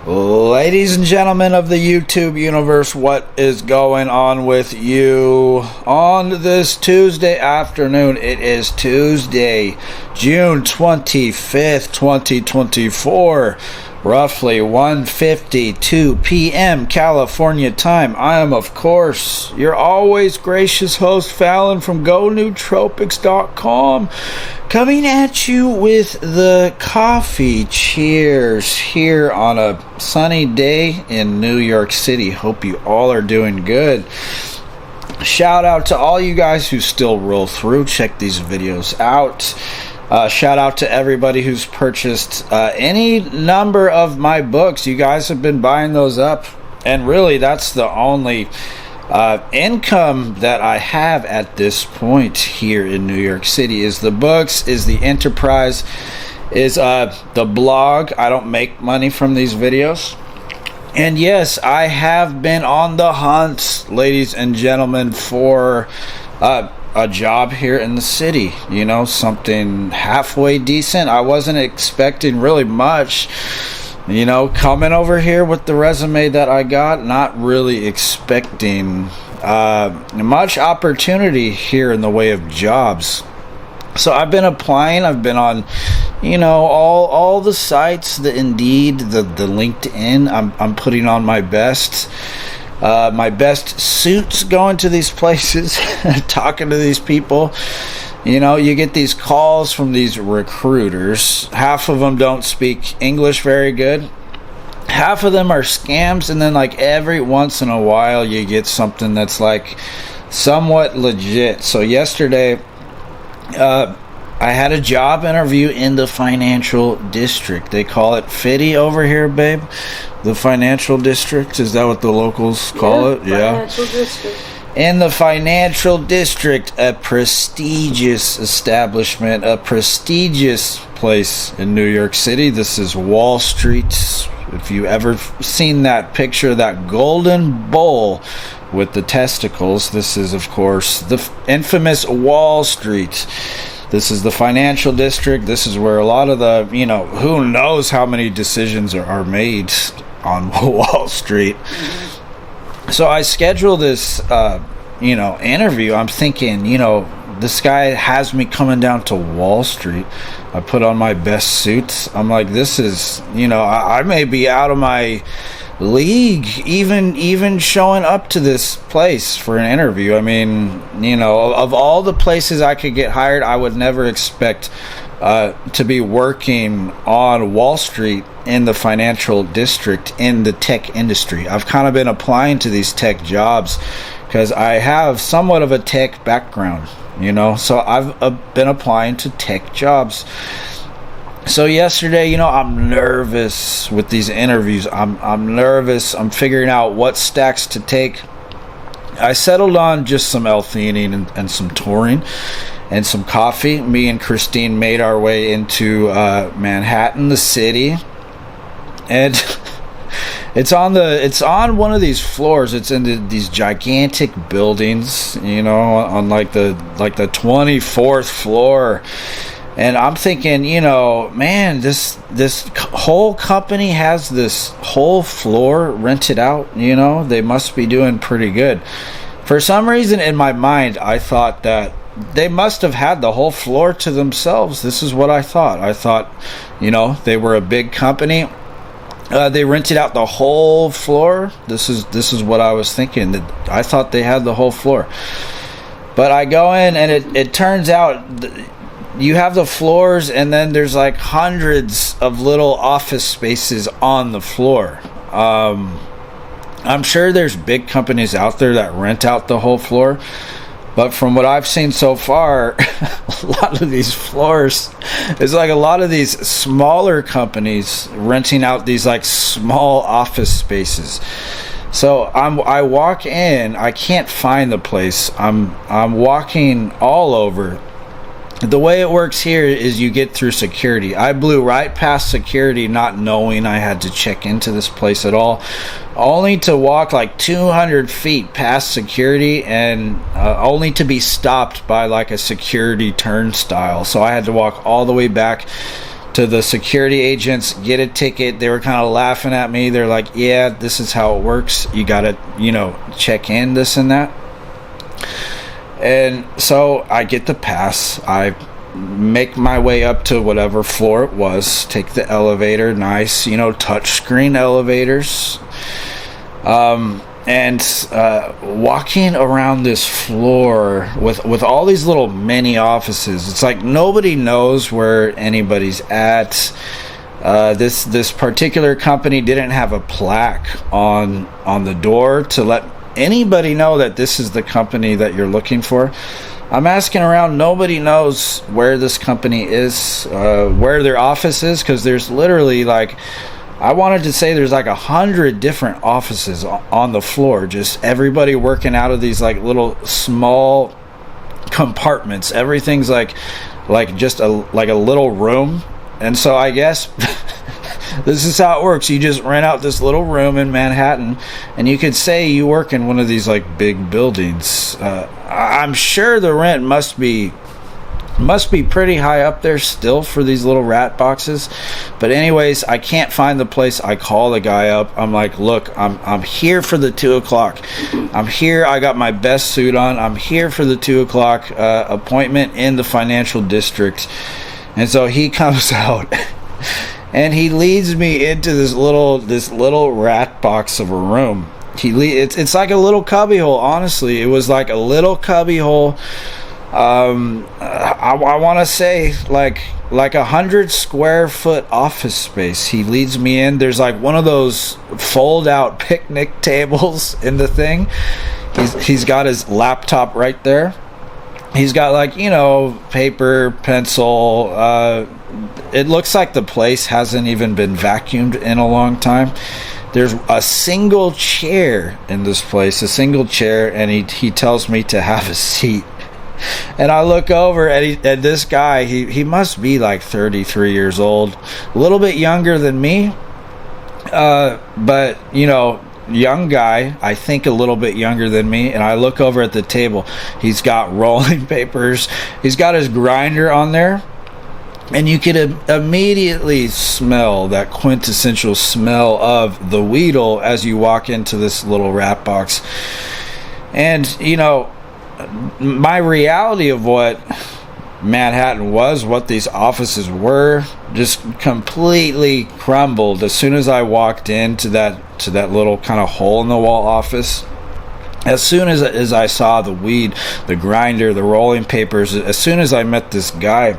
Ladies and gentlemen of the YouTube universe, what is going on with you on this Tuesday afternoon? It is Tuesday, June 25th, 2024, roughly 1:52 p.m. California time. I am, of course, your always gracious host, Fallon from GoNootropics.com, coming at you with the coffee cheers here on a sunny day in New York City. Hope you all are doing good. Shout out to all you guys who still roll through. Check these videos out. Shout out to everybody who's purchased any number of my books. You guys have been buying those up, and really that's the only income that I have at this point here in New York City is the books, is the enterprise, is the blog. I don't make money from these videos. And yes, I have been on the hunt, ladies and gentlemen, for a job here in the city, you know, something halfway decent. I wasn't expecting really much, you know, coming over here with the resume that I got, not really expecting much opportunity here in the way of jobs. So I've been applying. I've been on, you know, all the sites, the Indeed, the LinkedIn. I'm putting on my best suits, going to these places, talking to these people. You know, you get these calls from these recruiters. Half of them don't speak English very good. Half of them are scams, and then like every once in a while you get something that's like somewhat legit. So yesterday, I had a job interview in the financial district. They call it Fitty over here, babe. The financial district, is that what the locals call it? Financial district. In the financial district, a prestigious establishment, a prestigious place in New York City. This is Wall Street. If you ever seen that picture, that golden bowl with the testicles, this is, of course, the infamous Wall Street. This is the financial district. This is where a lot of the, you know, who knows how many decisions are made on Wall Street. So I scheduled this, interview. I'm thinking, you know, this guy has me coming down to Wall Street. I put on my best suits. I'm like, this is, you know, I may be out of my league even showing up to this place for an interview. I mean, you know, of all the places I could get hired, I would never expect to be working on Wall Street in the financial district in the tech industry. I've kind of been applying to these tech jobs because I have somewhat of a tech background, you know, so I've been applying to tech jobs. So yesterday, you know, I'm nervous with these interviews. I'm nervous. I'm figuring out what stacks to take. I settled on just some L-theanine and some taurine and some coffee. Me and Christine made our way into Manhattan, the city, and it's on one of these floors. It's in these gigantic buildings, you know, on like the 24th floor. And I'm thinking, you know, man, this whole company has this whole floor rented out. You know, they must be doing pretty good. For some reason in my mind, I thought that they must have had the whole floor to themselves. This is what I thought. I thought, you know, they were a big company. They rented out the whole floor. This is what I was thinking. That I thought they had the whole floor. But I go in, and it turns out you have the floors, and then there's like hundreds of little office spaces on the floor. I'm sure there's big companies out there that rent out the whole floor, but from what I've seen so far, a lot of these floors, it's like a lot of these smaller companies renting out these like small office spaces. So I walk in, I can't find the place. I'm walking all over. The way it works here is you get through security. I blew right past security, not knowing I had to check into this place at all, only to walk like 200 feet past security, and only to be stopped by like a security turnstile. So I had to walk all the way back to the security agents, get a ticket. They were kind of laughing at me. They're like, yeah, this is how it works. You got to, check in, this and that. And so I get the pass. I make my way up to whatever floor it was, take the elevator, nice, touchscreen elevators. And walking around this floor with all these little mini offices, it's like nobody knows where anybody's at. This particular company didn't have a plaque on the door to let anybody know that this is the company that you're looking for. I'm asking around, nobody knows where this company is, where their office is, because there's literally I wanted to say there's 100 different offices on the floor, just everybody working out of these little small compartments. Everything's just a little room. And so I guess this is how it works. You just rent out this little room in Manhattan, and you could say you work in one of these big buildings. I'm sure the rent must be pretty high up there still for these little rat boxes. But anyways, I can't find the place. I call the guy up. I'm like, look, I'm here for the 2:00. I'm here. I got my best suit on. I'm here for the 2:00 appointment in the financial district. And so he comes out and he leads me into this little rat box of a room. It's like a little cubbyhole. Honestly, it was like a little cubbyhole. I want to say like 100 square foot office space. He leads me in. There's one of those fold out picnic tables in the thing. He's got his laptop right there. He's got paper, pencil. It looks like the place hasn't even been vacuumed in a long time. There's a single chair in this place, and he tells me to have a seat. And I look over and this guy, he must be 33 years old, a little bit younger than me, but young guy, I think a little bit younger than me. And I look over at the table. He's got rolling papers. He's got his grinder on there. And you could immediately smell that quintessential smell of the Weedle as you walk into this little rat box. And, my reality of what Manhattan was, what these offices were, just completely crumbled as soon as I walked into that little kind of hole in the wall office. As soon as I saw the weed, the grinder, the rolling papers, as soon as I met this guy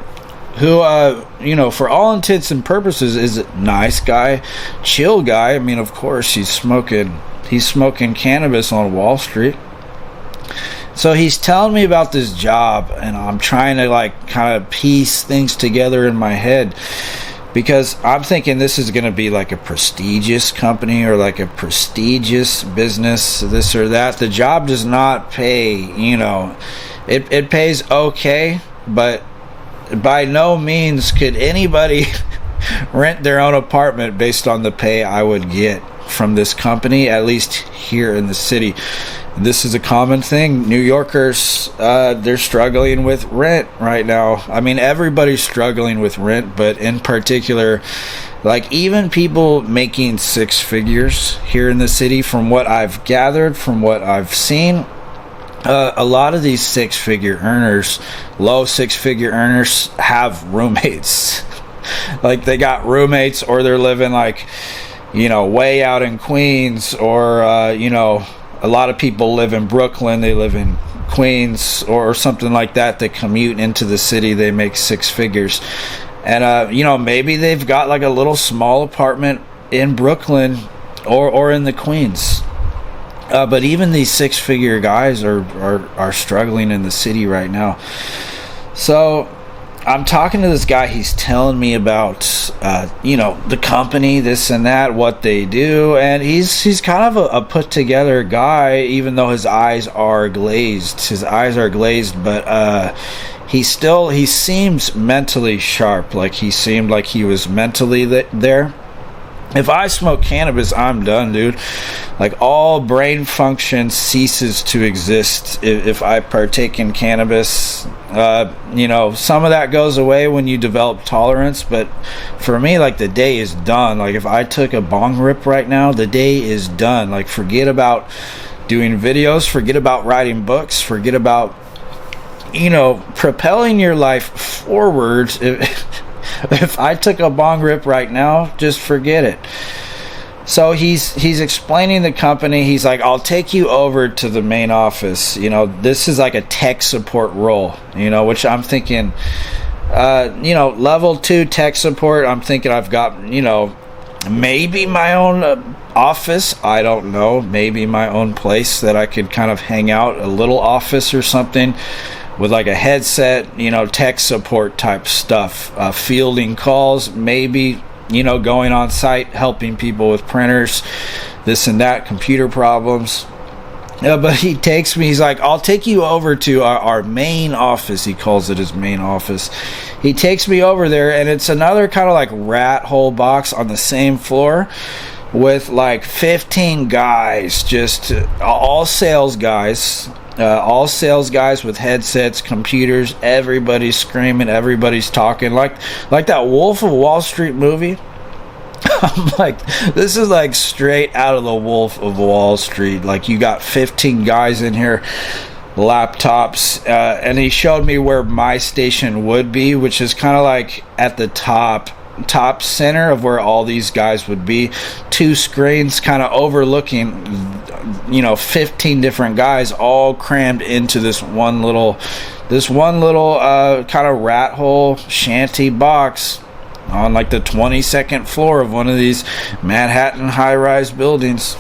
who for all intents and purposes is a nice guy, chill guy. I mean, of course he's smoking cannabis on Wall Street. So he's telling me about this job, and I'm trying to kind of piece things together in my head, because I'm thinking this is going to be a prestigious company or a prestigious business, this or that. The job does not pay, it pays okay, but by no means could anybody rent their own apartment based on the pay I would get from this company, at least here in the city. This is a common thing. New Yorkers, they're struggling with rent right now. I mean, everybody's struggling with rent, but in particular, even people making six figures here in the city, from what I've gathered, from what I've seen, a lot of these low six-figure earners have roommates. They got roommates, or they're living way out in Queens, or a lot of people live in Brooklyn, they live in Queens, or something like that. They commute into the city, they make six figures. And maybe they've got a little small apartment in Brooklyn or in the Queens. But even these six-figure guys are struggling in the city right now. So I'm talking to this guy. He's telling me about the company, this and that, what they do, and he's kind of a put together guy, even though his eyes are glazed. But he seems mentally sharp. He seemed like he was mentally there. If I smoke cannabis, I'm done, dude. Like, all brain function ceases to exist if I partake in cannabis. Some of that goes away when you develop tolerance, but for me, like, the day is done. Like, if I took a bong rip right now, the day is done. Like, forget about doing videos, forget about writing books, forget about, propelling your life forward. If I took a bong rip right now, just forget it. So he's explaining the company. He's like, I'll take you over to the main office. This is like a tech support role, which I'm thinking, level 2 tech support. I'm thinking I've got, maybe my own office. I don't know. Maybe my own place that I could kind of hang out, a little office or something, with like a headset, tech support type stuff, fielding calls, maybe, going on site, helping people with printers, this and that, computer problems. But he takes me, he's like, I'll take you over to our main office. He calls it his main office. He takes me over there, and it's another kind of like rat hole box on the same floor with like 15 guys, just all sales guys. All sales guys with headsets, computers, everybody's screaming, everybody's talking, like that Wolf of Wall Street movie. I'm like, this is like straight out of the Wolf of Wall Street. Like, you got 15 guys in here, laptops, and he showed me where my station would be, which is kind of like at the top center of where all these guys would be. 2 screens kind of overlooking 15 different guys all crammed into this one little kind of rat hole shanty box on like the 22nd floor of one of these Manhattan high-rise buildings.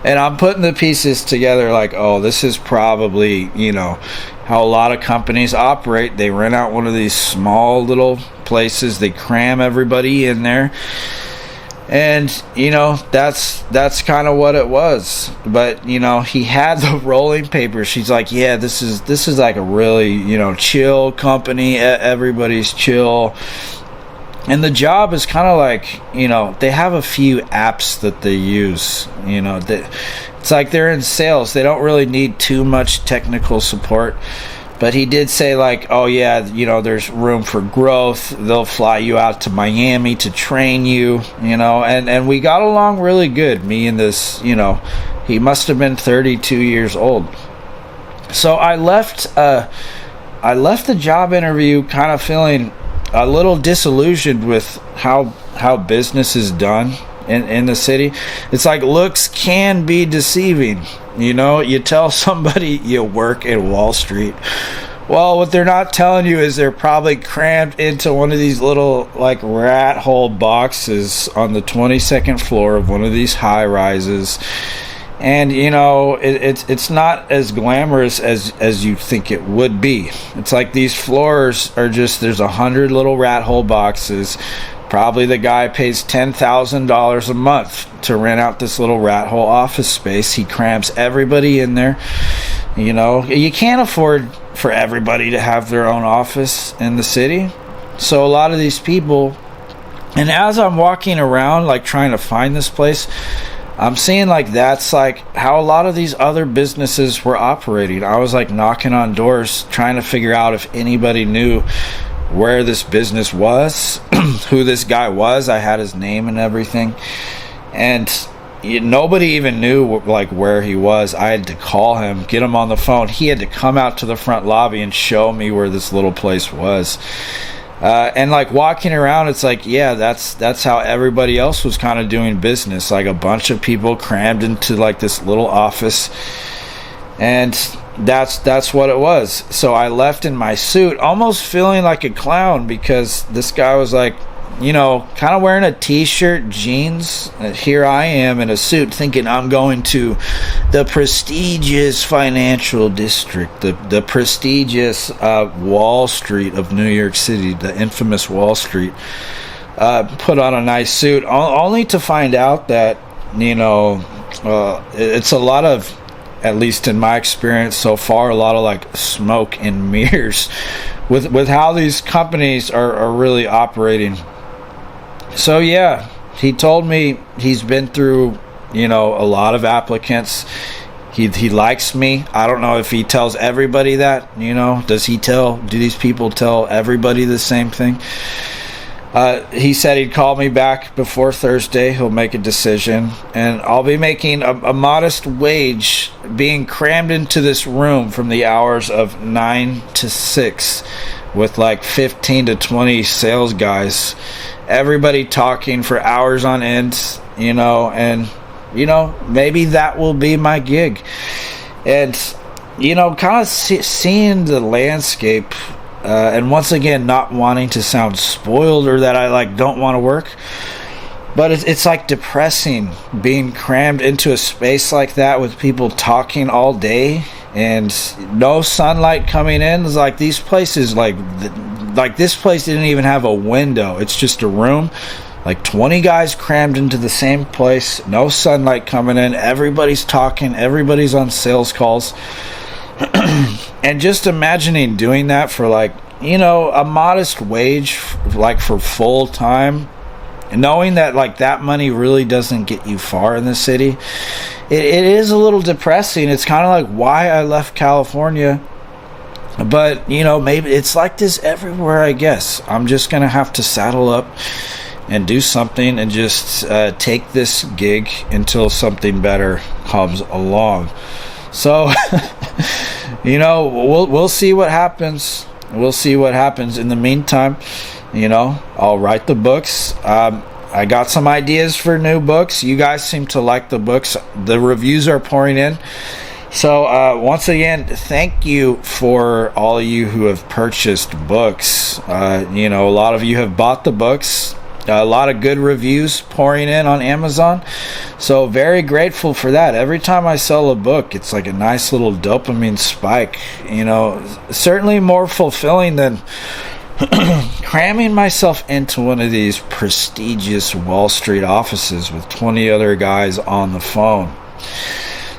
And I'm putting the pieces together like, oh, this is probably, how a lot of companies operate. They rent out one of these small little places, they cram everybody in there, and that's kind of what it was. But he had the rolling papers. She's like, yeah, this is like a really chill company, everybody's chill. And the job is kind of like, they have a few apps that they use. It's like they're in sales. They don't really need too much technical support. But he did say, like, oh, yeah, there's room for growth. They'll fly you out to Miami to train you, And we got along really good, me and this, he must have been 32 years old. So I left the job interview kind of feeling a little disillusioned with how business is done in the city. It's like, looks can be deceiving. You tell somebody you work at Wall Street. Well, what they're not telling you is they're probably crammed into one of these little like rat hole boxes on the 22nd floor of one of these high rises. And it's not as glamorous as you think it would be. It's like these floors are just, there's 100 little rat hole boxes. Probably the guy pays $10,000 a month to rent out this little rat hole office space. He crams everybody in there. You can't afford for everybody to have their own office in the city. So a lot of these people, and as I'm walking around like trying to find this place, I'm seeing like that's like how a lot of these other businesses were operating. I was like knocking on doors trying to figure out if anybody knew where this business was, who this guy was. I had his name and everything, and nobody even knew like where he was. I had to call him, get him on the phone. He had to come out to the front lobby and show me where this little place was. And like walking around, it's like, yeah, that's how everybody else was kind of doing business. Like a bunch of people crammed into like this little office, and that's what it was. So I left in my suit, almost feeling like a clown, because this guy was like, kind of wearing a t-shirt, jeans. And here I am in a suit thinking I'm going to the prestigious financial district, the prestigious Wall Street of New York City, the infamous Wall Street. Put on a nice suit, only to find out that, it's a lot of, at least in my experience so far, a lot of like smoke and mirrors with how these companies are really operating. So yeah, he told me he's been through, a lot of applicants. He likes me. I don't know if he tells everybody that, do these people tell everybody the same thing? He said he'd call me back before Thursday. He'll make a decision, and I'll be making a modest wage being crammed into this room from the hours of 9 to 6 with like 15 to 20 sales guys, everybody talking for hours on end, and maybe that will be my gig. And kind of seeing the landscape, and once again, not wanting to sound spoiled or that I don't want to work, but it's like depressing being crammed into a space like that with people talking all day and no sunlight coming in. It's like these places, like this place didn't even have a window. It's just a room, like 20 guys crammed into the same place, no sunlight coming in, everybody's talking, everybody's on sales calls. And just imagining doing that for a modest wage, for full time, knowing that that money really doesn't get you far in the city, it is a little depressing. It's kind of like why I left California. But maybe it's like this everywhere. I guess I'm just gonna have to saddle up and do something and just take this gig until something better comes along. So we'll see what happens. We'll see what happens. In the meantime, I'll write the books. I got some ideas for new books. You guys seem to like the books. The reviews are pouring in. So once again, thank you for all of you who have purchased books. A lot of you have bought the books. A lot of good reviews pouring in on Amazon. So very grateful for that. Every time I sell a book, it's like a nice little dopamine spike. Certainly more fulfilling than cramming myself into one of these prestigious Wall Street offices with 20 other guys on the phone.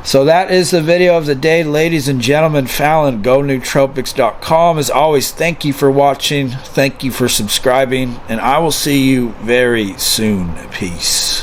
So that is the video of the day, ladies and gentlemen. Fallon, GoNootropics.com. As always, thank you for watching. Thank you for subscribing. And I will see you very soon. Peace.